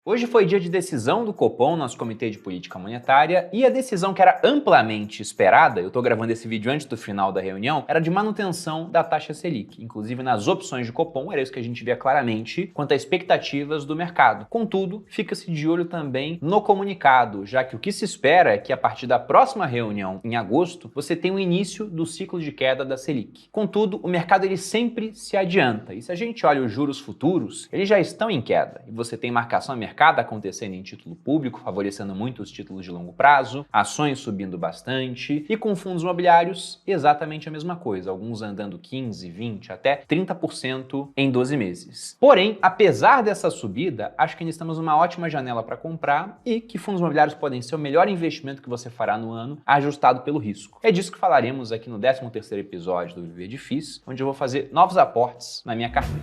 Hoje foi dia de decisão do Copom, nosso Comitê de Política Monetária, e a decisão que era amplamente esperada, eu estou gravando esse vídeo antes do final da reunião, era de manutenção da taxa Selic. Inclusive, nas opções de Copom, era isso que a gente via claramente quanto a expectativas do mercado. Contudo, fica-se de olho também no comunicado, já que o que se espera é que a partir da próxima reunião, em agosto, você tenha o início do ciclo de queda da Selic. Contudo, o mercado ele sempre se adianta, e se a gente olha os juros futuros, eles já estão em queda, e você tem marcação a mercado acontecendo em título público, favorecendo muito os títulos de longo prazo, ações subindo bastante e com fundos imobiliários exatamente a mesma coisa, alguns andando 15, 20, até 30% em 12 meses. Porém, apesar dessa subida, acho que ainda estamos numa ótima janela para comprar e que fundos imobiliários podem ser o melhor investimento que você fará no ano, ajustado pelo risco. É disso que falaremos aqui no 13º episódio do Viver de FIIs, onde eu vou fazer novos aportes na minha carteira.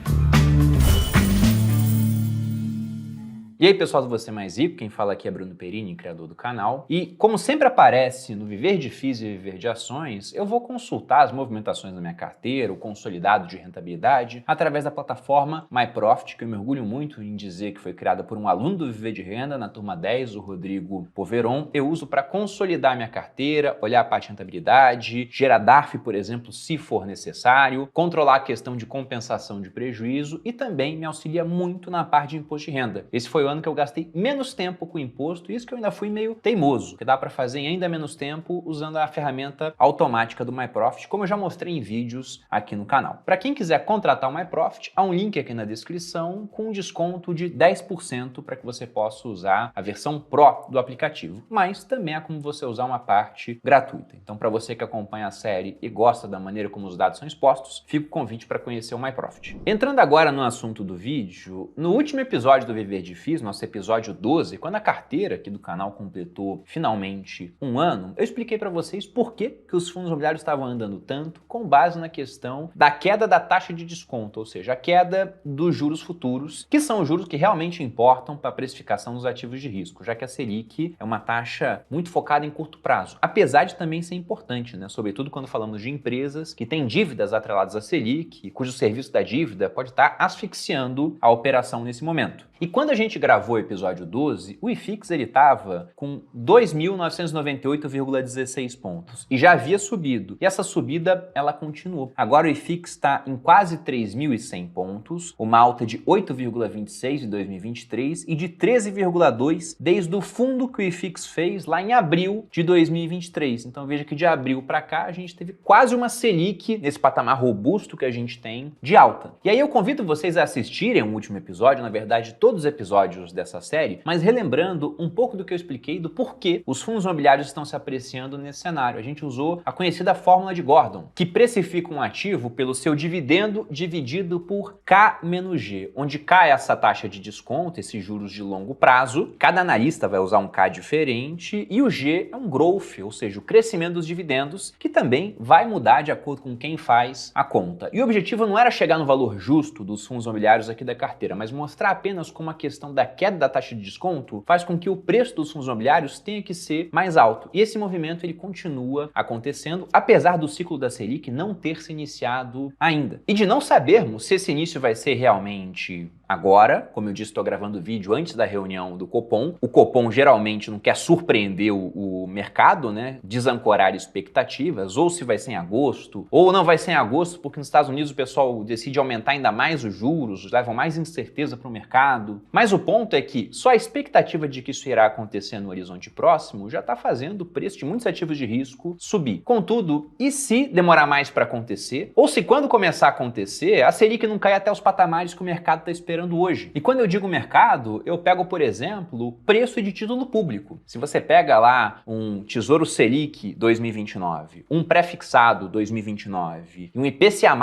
E aí, pessoal do Você Mais Rico, quem fala aqui é Bruno Perini, criador do canal. E como sempre aparece no Viver de FIIs e Viver de Ações, eu vou consultar as movimentações da minha carteira, o consolidado de rentabilidade, através da plataforma MyProfit, que eu me orgulho muito em dizer que foi criada por um aluno do Viver de Renda, na turma 10, o Rodrigo Poveron. Eu uso para consolidar minha carteira, olhar a parte de rentabilidade, gerar DARF, por exemplo, se for necessário, controlar a questão de compensação de prejuízo e também me auxilia muito na parte de imposto de renda. Esse foi ano que eu gastei menos tempo com imposto, isso que eu ainda fui meio teimoso, que dá para fazer em ainda menos tempo usando a ferramenta automática do MyProfit, como eu já mostrei em vídeos aqui no canal. Para quem quiser contratar o MyProfit, há um link aqui na descrição com um desconto de 10% para que você possa usar a versão Pro do aplicativo, mas também há como você usar uma parte gratuita. Então, para você que acompanha a série e gosta da maneira como os dados são expostos, fica o convite para conhecer o MyProfit. Entrando agora no assunto do vídeo, no último episódio do Viver de FIIs, nosso episódio 12, quando a carteira aqui do canal completou finalmente um ano, eu expliquei para vocês por que os fundos imobiliários estavam andando tanto com base na questão da queda da taxa de desconto, ou seja, a queda dos juros futuros, que são os juros que realmente importam para a precificação dos ativos de risco, já que a Selic é uma taxa muito focada em curto prazo, apesar de também ser importante, né? Sobretudo quando falamos de empresas que têm dívidas atreladas à Selic, cujo serviço da dívida pode estar asfixiando a operação nesse momento. E quando a gente gravou o episódio 12, o IFIX ele estava com 2.998,16 pontos e já havia subido. E essa subida ela continuou. Agora o IFIX está em quase 3.100 pontos, uma alta de 8,26 em 2023 e de 13,2 desde o fundo que o IFIX fez lá em abril de 2023. Então veja que de abril para cá a gente teve quase uma Selic nesse patamar robusto que a gente tem de alta. E aí eu convido vocês a assistirem o último episódio, na verdade todos os episódios dessa série, mas relembrando um pouco do que eu expliquei do porquê os fundos imobiliários estão se apreciando nesse cenário. A gente usou a conhecida fórmula de Gordon, que precifica um ativo pelo seu dividendo dividido por K menos G, onde K é essa taxa de desconto, esses juros de longo prazo, cada analista vai usar um K diferente, e o G é um growth, ou seja, o crescimento dos dividendos, que também vai mudar de acordo com quem faz a conta. E o objetivo não era chegar no valor justo dos fundos imobiliários aqui da carteira, mas mostrar apenas como a questão da queda da taxa de desconto faz com que o preço dos fundos imobiliários tenha que ser mais alto. E esse movimento ele continua acontecendo, apesar do ciclo da Selic não ter se iniciado ainda. E de não sabermos se esse início vai ser realmente agora, como eu disse, estou gravando o vídeo antes da reunião do Copom. O Copom geralmente não quer surpreender o mercado, né? Desancorar expectativas, ou se vai ser em agosto, ou não vai ser em agosto, porque nos Estados Unidos o pessoal decide aumentar ainda mais os juros, levam mais incerteza para o mercado. Mas o ponto é que só a expectativa de que isso irá acontecer no horizonte próximo já está fazendo o preço de muitos ativos de risco subir. Contudo, e se demorar mais para acontecer? Ou se quando começar a acontecer, a Selic não cai até os patamares que o mercado está esperando hoje? E quando eu digo mercado, eu pego, por exemplo, o preço de título público. Se você pega lá um Tesouro Selic 2029, um pré-fixado 2029 e um IPCA+,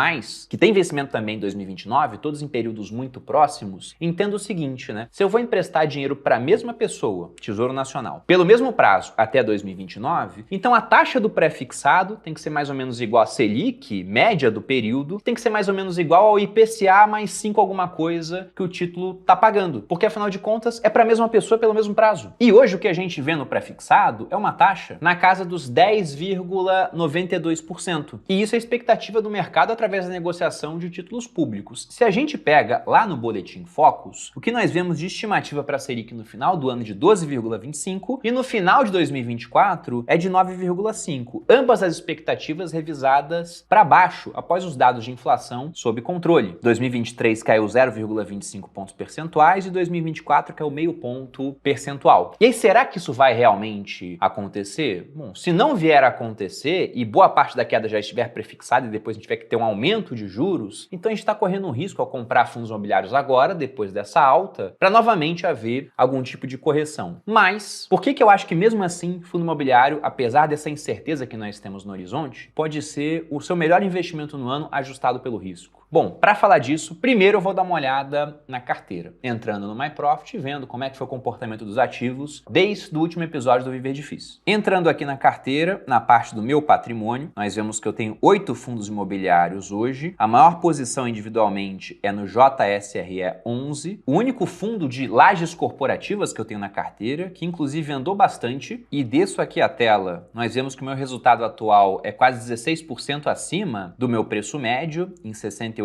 que tem vencimento também em 2029, todos em períodos muito próximos, entenda o seguinte, né? Se eu vou emprestar dinheiro para a mesma pessoa, Tesouro Nacional, pelo mesmo prazo até 2029, então a taxa do pré-fixado tem que ser mais ou menos igual à Selic, média do período, tem que ser mais ou menos igual ao IPCA mais 5 alguma coisa taxa que o título está pagando, porque afinal de contas é para a mesma pessoa pelo mesmo prazo. E hoje o que a gente vê no pré-fixado é uma taxa na casa dos 10,92%. E isso é a expectativa do mercado através da negociação de títulos públicos. Se a gente pega lá no Boletim Focus, o que nós vemos de estimativa para a Selic no final do ano de 12,25 e no final de 2024 é de 9,5. Ambas as expectativas revisadas para baixo após os dados de inflação sob controle. 2023 caiu 0,25 pontos percentuais e 2024 caiu meio ponto percentual. E aí, será que isso vai realmente acontecer? Bom, se não vier a acontecer e boa parte da queda já estiver prefixada e depois a gente tiver que ter um aumento de juros, então a gente está correndo um risco ao comprar fundos imobiliários agora, depois dessa alta, para novamente haver algum tipo de correção. Mas, por que eu acho que mesmo assim, fundo imobiliário, apesar dessa incerteza que nós temos no horizonte, pode ser o seu melhor investimento no ano ajustado pelo risco? Bom, para falar disso, primeiro eu vou dar uma olhada na carteira, entrando no MyProfit e vendo como é que foi o comportamento dos ativos desde o último episódio do Viver Difícil. Entrando aqui na carteira, na parte do meu patrimônio, nós vemos que eu tenho 8 fundos imobiliários hoje. A maior posição individualmente é no JSRE 11, o único fundo de lajes corporativas que eu tenho na carteira, que inclusive andou bastante. E desço aqui a tela, nós vemos que o meu resultado atual é quase 16% acima do meu preço médio, em R$ 68,24.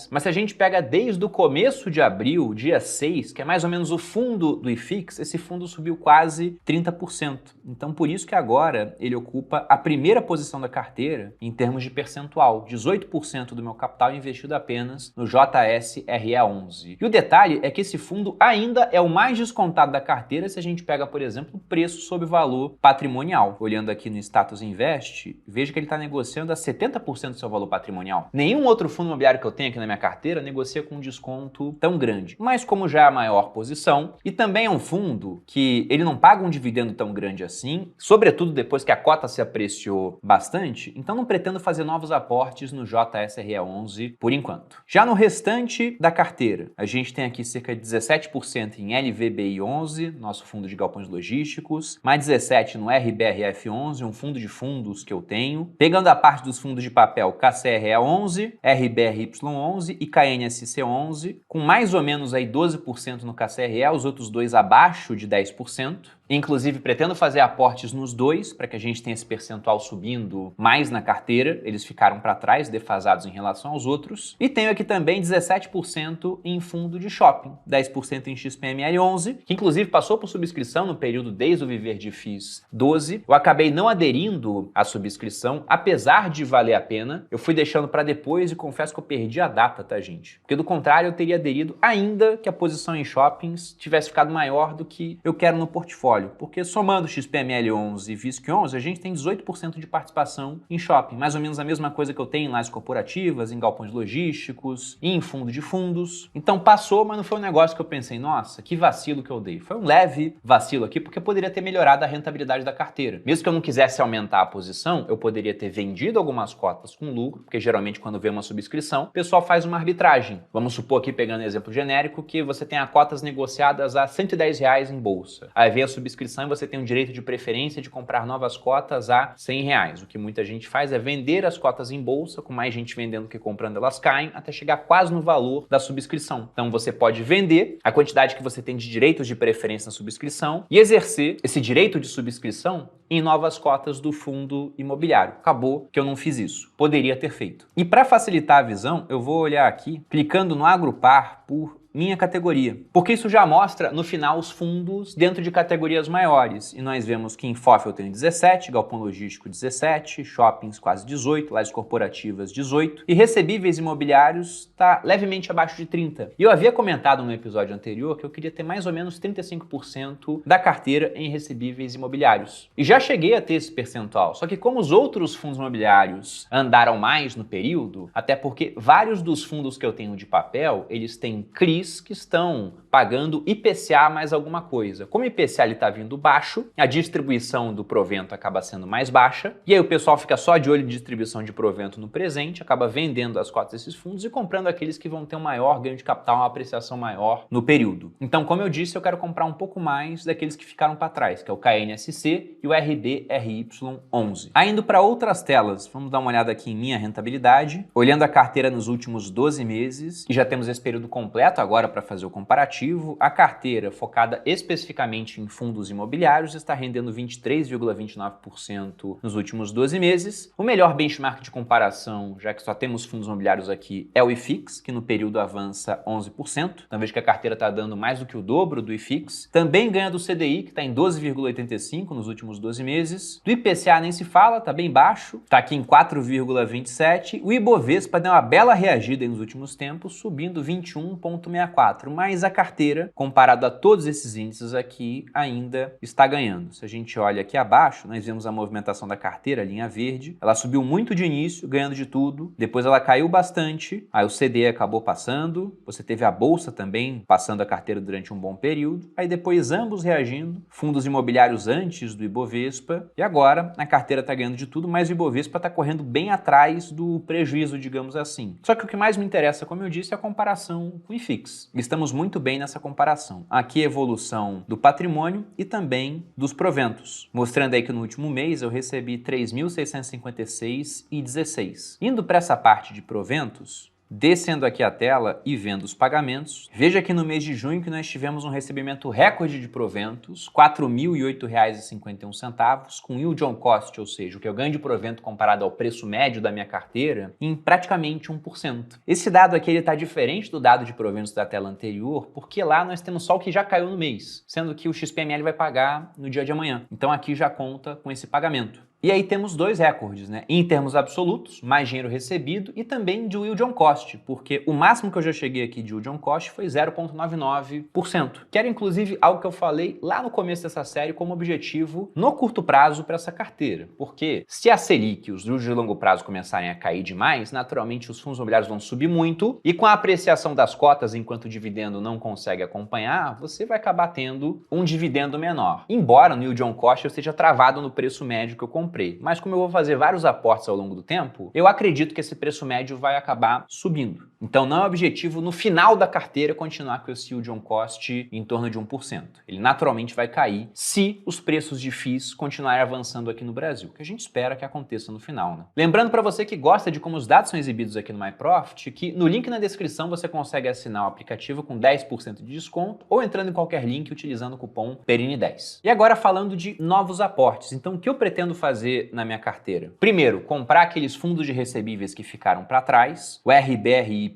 Mas se a gente pega desde o começo de abril, dia 6, que é mais ou menos o fundo do IFIX, esse fundo subiu quase 30%. Então por isso que agora ele ocupa a primeira posição da carteira em termos de percentual. 18% do meu capital investido apenas no JSRE 11. E o detalhe é que esse fundo ainda é o mais descontado da carteira se a gente pega, por exemplo, o preço sobre valor patrimonial. Olhando aqui no Status Invest, veja que ele está negociando a 70% do seu valor patrimonial. Nenhum outro fundo imobiliário que eu tenho aqui na minha carteira negocia com um desconto tão grande. Mas como já é a maior posição, e também é um fundo que ele não paga um dividendo tão grande assim, sobretudo depois que a cota se apreciou bastante, então não pretendo fazer novos aportes no JSRE 11 por enquanto. Já no restante da carteira, a gente tem aqui cerca de 17% em LVBI 11, nosso fundo de galpões logísticos, mais 17% no RBRF 11, um fundo de fundos que eu tenho. Pegando a parte dos fundos de papel, KCRE 11, RBRY 11 e KNSC 11, com mais ou menos aí 12% no KCRE, os outros dois abaixo de 10%. Inclusive, pretendo fazer aportes nos dois, para que a gente tenha esse percentual subindo mais na carteira. Eles ficaram para trás, defasados em relação aos outros. E tenho aqui também 17% em fundo de shopping, 10% em XPML 11, que inclusive passou por subscrição no período desde o Viver Difícil 12. Eu acabei não aderindo à subscrição, apesar de valer a pena. Eu fui deixando para depois e confesso que eu perdi a data, tá, gente? Porque do contrário, eu teria aderido ainda que a posição em shoppings tivesse ficado maior do que eu quero no portfólio. Porque somando XPML 11 e VISC 11, a gente tem 18% de participação em shopping. Mais ou menos a mesma coisa que eu tenho em lajes corporativas, em galpões logísticos, e em fundo de fundos. Então passou, mas não foi um negócio que eu pensei, nossa, que vacilo que eu dei. Foi um leve vacilo aqui, porque poderia ter melhorado a rentabilidade da carteira. Mesmo que eu não quisesse aumentar a posição, eu poderia ter vendido algumas cotas com lucro, porque geralmente quando vê uma subscrição, o pessoal faz uma arbitragem. Vamos supor aqui, pegando um exemplo genérico, que você tenha cotas negociadas a R$ 110 em bolsa. Aí vem a subscrição e você tem o direito de preferência de comprar novas cotas a R$ 100. O que muita gente faz é vender as cotas em bolsa, com mais gente vendendo que comprando, elas caem, até chegar quase no valor da subscrição. Então você pode vender a quantidade que você tem de direitos de preferência na subscrição e exercer esse direito de subscrição em novas cotas do fundo imobiliário. Acabou que eu não fiz isso. Poderia ter feito. E para facilitar a visão, eu vou olhar aqui, clicando no agrupar por minha categoria, porque isso já mostra no final os fundos dentro de categorias maiores, e nós vemos que em FOF eu tenho 17, galpão logístico 17, shoppings quase 18, lajes corporativas 18, e recebíveis imobiliários está levemente abaixo de 30. E eu havia comentado no episódio anterior que eu queria ter mais ou menos 35% da carteira em recebíveis imobiliários. E já cheguei a ter esse percentual, só que como os outros fundos imobiliários andaram mais no período, até porque vários dos fundos que eu tenho de papel, eles têm CRIs FIIs que estão pagando IPCA mais alguma coisa. Como o IPCA está vindo baixo, a distribuição do provento acaba sendo mais baixa, e aí o pessoal fica só de olho em distribuição de provento no presente, acaba vendendo as cotas desses fundos e comprando aqueles que vão ter um maior ganho de capital, uma apreciação maior no período. Então, como eu disse, eu quero comprar um pouco mais daqueles que ficaram para trás, que é o KNSC e o RBRY11. Indo para outras telas, vamos dar uma olhada aqui em minha rentabilidade, olhando a carteira nos últimos 12 meses, e já temos esse período completo agora para fazer o comparativo. A carteira focada especificamente em fundos imobiliários está rendendo 23,29% nos últimos 12 meses. O melhor benchmark de comparação, já que só temos fundos imobiliários aqui, é o IFIX, que no período avança 11%. Então veja que a carteira está dando mais do que o dobro do IFIX. Também ganha do CDI, que está em 12,85% nos últimos 12 meses. Do IPCA nem se fala, está bem baixo, está aqui em 4,27%. O Ibovespa deu uma bela reagida nos últimos tempos, subindo 21,64%. Mas a carteira, comparado a todos esses índices aqui, ainda está ganhando. Se a gente olha aqui abaixo, nós vemos a movimentação da carteira, a linha verde. Ela subiu muito de início, ganhando de tudo. Depois ela caiu bastante. Aí o CDI acabou passando. Você teve a Bolsa também passando a carteira durante um bom período. Aí depois ambos reagindo. Fundos imobiliários antes do Ibovespa. E agora a carteira está ganhando de tudo, mas o Ibovespa está correndo bem atrás do prejuízo, digamos assim. Só que o que mais me interessa, como eu disse, é a comparação com o IFIX. Estamos muito bem nessa comparação. Aqui a evolução do patrimônio e também dos proventos. Mostrando aí que no último mês eu recebi 3.656,16. Indo para essa parte de proventos, descendo aqui a tela e vendo os pagamentos, veja que no mês de junho que nós tivemos um recebimento recorde de proventos, R$ 4.008,51, com yield on cost, ou seja, o que eu ganho de provento comparado ao preço médio da minha carteira, em praticamente 1%. Esse dado aqui está diferente do dado de proventos da tela anterior, porque lá nós temos só o que já caiu no mês, sendo que o XPML vai pagar no dia de amanhã. Então aqui já conta com esse pagamento. E aí temos dois recordes, né? Em termos absolutos, mais dinheiro recebido e também de yield on cost, porque o máximo que eu já cheguei aqui de yield on cost foi 0,99%, que era inclusive algo que eu falei lá no começo dessa série como objetivo no curto prazo para essa carteira. Porque se a Selic, os juros de longo prazo começarem a cair demais, naturalmente os fundos imobiliários vão subir muito e com a apreciação das cotas enquanto o dividendo não consegue acompanhar, você vai acabar tendo um dividendo menor. Embora no yield on cost eu esteja travado no preço médio que eu comprei. Mas como eu vou fazer vários aportes ao longo do tempo, eu acredito que esse preço médio vai acabar subindo. Então não é objetivo no final da carteira continuar com esse yield on cost em torno de 1%. Ele naturalmente vai cair se os preços de FIIs continuarem avançando aqui no Brasil, que a gente espera que aconteça no final, né? Lembrando para você que gosta de como os dados são exibidos aqui no MyProfit, que no link na descrição você consegue assinar o aplicativo com 10% de desconto ou entrando em qualquer link utilizando o cupom PERINE10. E agora falando de novos aportes, então o que eu pretendo fazer na minha carteira? Primeiro, comprar aqueles fundos de recebíveis que ficaram para trás. O RBRY,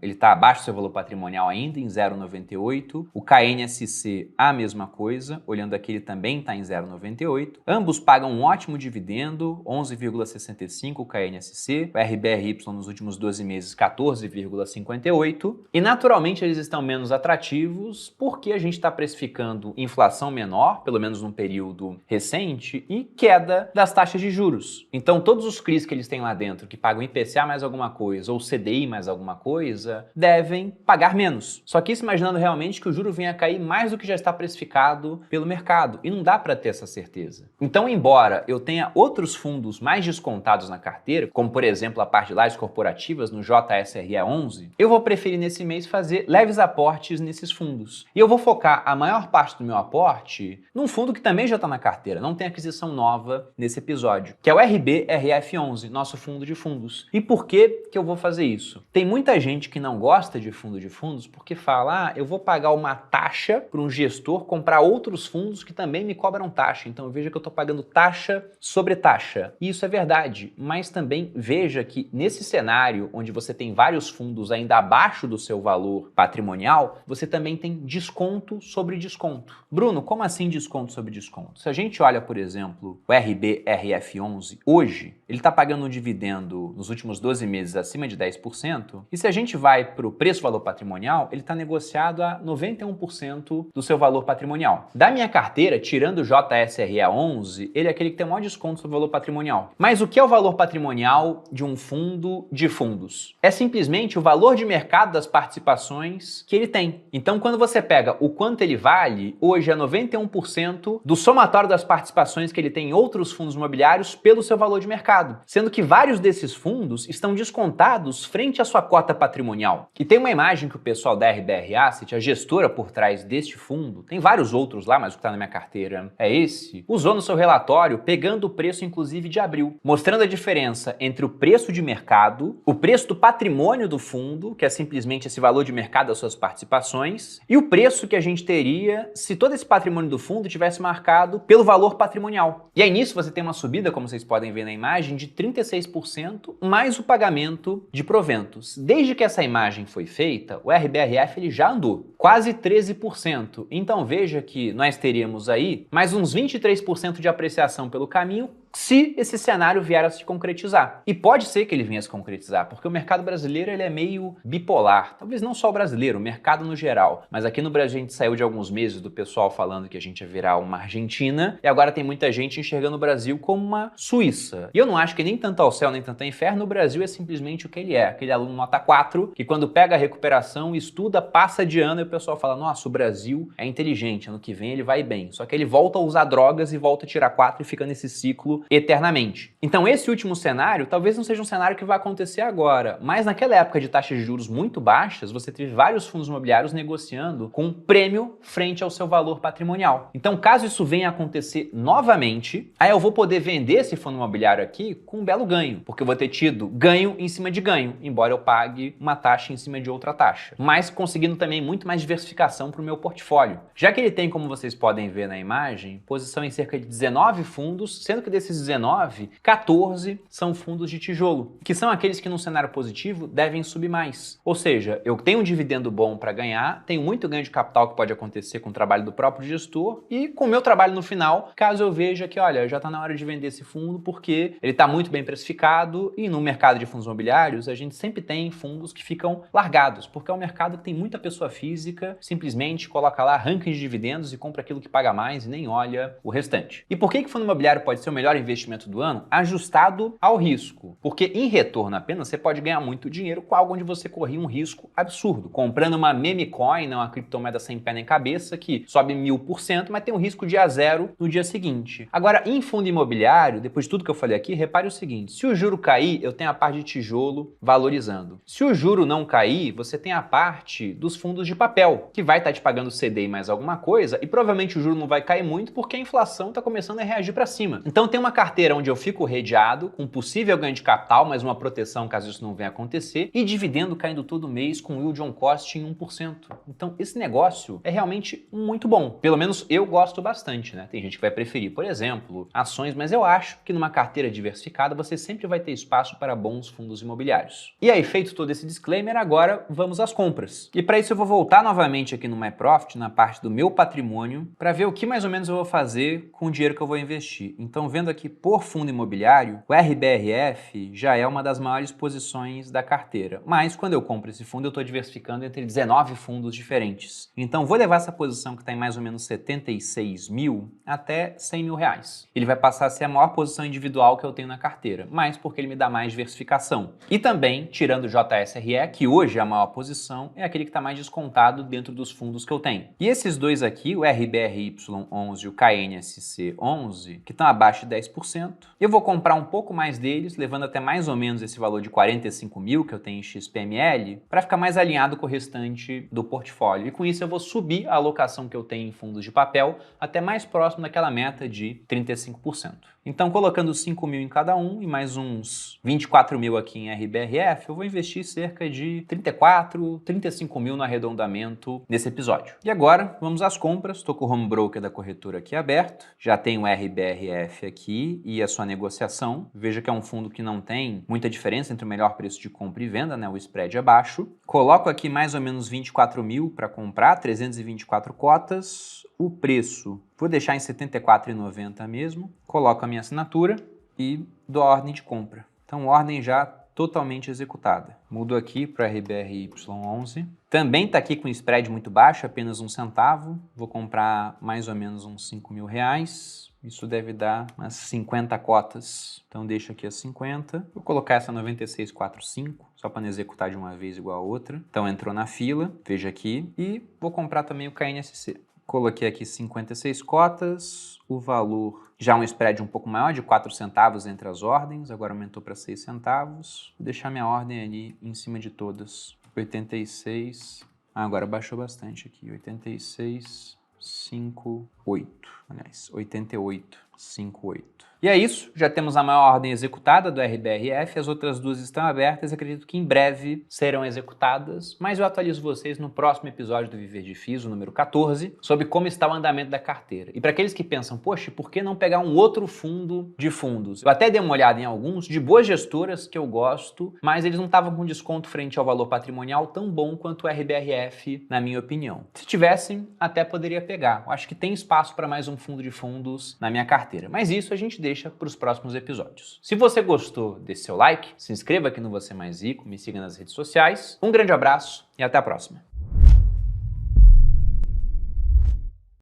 ele está abaixo do seu valor patrimonial ainda, em 0,98. O KNSC, a mesma coisa. Olhando aqui, ele também está em 0,98. Ambos pagam um ótimo dividendo, 11,65 o KNSC. O RBRY nos últimos 12 meses, 14,58. E naturalmente eles estão menos atrativos porque a gente está precificando inflação menor, pelo menos num período recente, e queda das taxas de juros. Então todos os CRIs que eles têm lá dentro, que pagam IPCA mais alguma coisa ou CDI mais alguma coisa, devem pagar menos. Só que isso imaginando realmente que o juro venha a cair mais do que já está precificado pelo mercado. E não dá para ter essa certeza. Então, embora eu tenha outros fundos mais descontados na carteira, como por exemplo a parte de lajes corporativas no JSRE11, eu vou preferir nesse mês fazer leves aportes nesses fundos. E eu vou focar a maior parte do meu aporte num fundo que também já está na carteira, não tem aquisição nova nesse episódio, que é o RBRF11, nosso fundo de fundos. E por que eu vou fazer isso? Tem muita gente que não gosta de fundos porque fala, eu vou pagar uma taxa para um gestor comprar outros fundos que também me cobram taxa. Então veja que eu estou pagando taxa sobre taxa. E isso é verdade, mas também veja que nesse cenário onde você tem vários fundos ainda abaixo do seu valor patrimonial, você também tem desconto sobre desconto. Bruno, como assim desconto sobre desconto? Se a gente olha, por exemplo, o RBRF11 hoje, ele está pagando um dividendo nos últimos 12 meses acima de 10%, E se a gente vai para o preço-valor patrimonial, ele está negociado a 91% do seu valor patrimonial. Da minha carteira, tirando o JSRE 11, ele é aquele que tem o maior desconto sobre o valor patrimonial. Mas o que é o valor patrimonial de um fundo de fundos? É simplesmente o valor de mercado das participações que ele tem. Então, quando você pega o quanto ele vale, hoje é 91% do somatório das participações que ele tem em outros fundos imobiliários pelo seu valor de mercado, sendo que vários desses fundos estão descontados frente à sua cota patrimonial. E tem uma imagem que o pessoal da RBR Asset, a gestora por trás deste fundo, tem vários outros lá, mas o que está na minha carteira é esse, usou no seu relatório pegando o preço inclusive de abril, mostrando a diferença entre o preço de mercado, o preço do patrimônio do fundo, que é simplesmente esse valor de mercado das suas participações, e o preço que a gente teria se todo esse patrimônio do fundo tivesse marcado pelo valor patrimonial. E aí nisso você tem uma subida, como vocês podem ver na imagem, de 36% mais o pagamento de proventos. Desde que essa imagem foi feita, o RBRF ele já andou quase 13%. Então veja que nós teríamos aí mais uns 23% de apreciação pelo caminho se esse cenário vier a se concretizar. E pode ser que ele venha a se concretizar, porque o mercado brasileiro ele é meio bipolar. Talvez não só o brasileiro, o mercado no geral. Mas aqui no Brasil a gente saiu de alguns meses do pessoal falando que a gente ia virar uma Argentina, e agora tem muita gente enxergando o Brasil como uma Suíça. E eu não acho que nem tanto ao céu, nem tanto ao inferno, o Brasil é simplesmente o que ele é. Aquele aluno nota 4, que quando pega a recuperação, estuda, passa de ano, e o pessoal fala, nossa, o Brasil é inteligente, ano que vem ele vai bem. Só que ele volta a usar drogas e volta a tirar 4 e fica nesse ciclo eternamente. Então esse último cenário talvez não seja um cenário que vai acontecer agora, mas naquela época de taxas de juros muito baixas, você teve vários fundos imobiliários negociando com um prêmio frente ao seu valor patrimonial. Então caso isso venha a acontecer novamente, aí eu vou poder vender esse fundo imobiliário aqui com um belo ganho, porque eu vou ter tido ganho em cima de ganho, embora eu pague uma taxa em cima de outra taxa, mas conseguindo também muito mais diversificação para o meu portfólio. Já que ele tem, como vocês podem ver na imagem, posição em cerca de 19 fundos, sendo que desses 19, 14 são fundos de tijolo, que são aqueles que num cenário positivo devem subir mais. Ou seja, eu tenho um dividendo bom para ganhar, tenho muito ganho de capital que pode acontecer com o trabalho do próprio gestor e com o meu trabalho no final, caso eu veja que, olha, já está na hora de vender esse fundo porque ele está muito bem precificado e no mercado de fundos imobiliários a gente sempre tem fundos que ficam largados, porque é um mercado que tem muita pessoa física, simplesmente coloca lá ranking de dividendos e compra aquilo que paga mais e nem olha o restante. E por que fundo imobiliário pode ser o melhor investimento do ano? Ajustado ao risco. Porque em retorno apenas você pode ganhar muito dinheiro com algo onde você corria um risco absurdo. Comprando uma meme coin, uma criptomoeda sem pé nem cabeça, que sobe 1000%, mas tem um risco de a zero no dia seguinte. Agora, em fundo imobiliário, depois de tudo que eu falei aqui, repare o seguinte, se o juro cair, eu tenho a parte de tijolo valorizando. Se o juro não cair, você tem a parte dos fundos de papel, que vai estar te pagando CDI mais alguma coisa, e provavelmente o juro não vai cair muito porque a inflação está começando a reagir para cima. Então tem uma carteira onde eu fico redeado, com possível ganho de capital, mas uma proteção caso isso não venha a acontecer, e dividendo caindo todo mês com yield on cost em 1%. Então esse negócio é realmente muito bom. Pelo menos eu gosto bastante, né? Tem gente que vai preferir, por exemplo, ações, mas eu acho que numa carteira diversificada você sempre vai ter espaço para bons fundos imobiliários. E aí, feito todo esse disclaimer, agora vamos às compras. E para isso eu vou voltar novamente aqui no MyProfit, na parte do meu patrimônio, para ver o que mais ou menos eu vou fazer com o dinheiro que eu vou investir. Então, vendo aqui por fundo imobiliário, o RBRF já é uma das maiores posições da carteira. Mas quando eu compro esse fundo, eu estou diversificando entre 19 fundos diferentes. Então, vou levar essa posição que está em mais ou menos 76 mil até 100 mil reais. Ele vai passar a ser a maior posição individual que eu tenho na carteira, mas porque ele me dá mais diversificação. E também, tirando o JSRE, que hoje é a maior posição, é aquele que está mais descontado dentro dos fundos que eu tenho. E esses dois aqui, o RBRY11 e o KNSC11, que estão abaixo de 10%, eu vou comprar um pouco mais deles, levando até mais ou menos esse valor de 45 mil que eu tenho em XPML, para ficar mais alinhado com o restante do portfólio. E com isso eu vou subir a alocação que eu tenho em fundos de papel até mais próximo daquela meta de 35%. Então, colocando 5 mil em cada um e mais uns 24 mil aqui em RBRF, eu vou investir cerca de 34, 35 mil no arredondamento nesse episódio. E agora, vamos às compras. Estou com o home broker da corretora aqui aberto. Já tenho o RBRF aqui e a sua negociação. Veja que é um fundo que não tem muita diferença entre o melhor preço de compra e venda, né? O spread é baixo. Coloco aqui mais ou menos 24 mil para comprar, 324 cotas. O preço, vou deixar em R$ 74,90 mesmo. Coloco a minha assinatura e dou a ordem de compra. Então, ordem já totalmente executada. Mudo aqui para RBRY11. Também está aqui com spread muito baixo, apenas 1 centavo. Vou comprar mais ou menos uns R$5.000. Isso deve dar umas 50 cotas. Então deixa aqui as 50. Vou colocar essa 9645, só para não executar de uma vez igual a outra. Então entrou na fila, veja aqui. E vou comprar também o KNSC. Coloquei aqui 56 cotas, o valor já um spread um pouco maior, de 4 centavos entre as ordens, agora aumentou para 6 centavos. Vou deixar minha ordem ali em cima de todas. 86, agora baixou bastante aqui, 86,58, aliás, 88,58. E é isso, já temos a maior ordem executada do RBRF, as outras duas estão abertas, acredito que em breve serão executadas, mas eu atualizo vocês no próximo episódio do Viver de FIIs, o número 14, sobre como está o andamento da carteira. E para aqueles que pensam, poxa, por que não pegar um outro fundo de fundos? Eu até dei uma olhada em alguns de boas gestoras que eu gosto, mas eles não estavam com desconto frente ao valor patrimonial tão bom quanto o RBRF, na minha opinião. Se tivessem, até poderia pegar. Eu acho que tem espaço para mais um fundo de fundos na minha carteira, mas isso a gente deixa para os próximos episódios. Se você gostou, dê seu like, se inscreva aqui no Você Mais Rico, me siga nas redes sociais. Um grande abraço e até a próxima.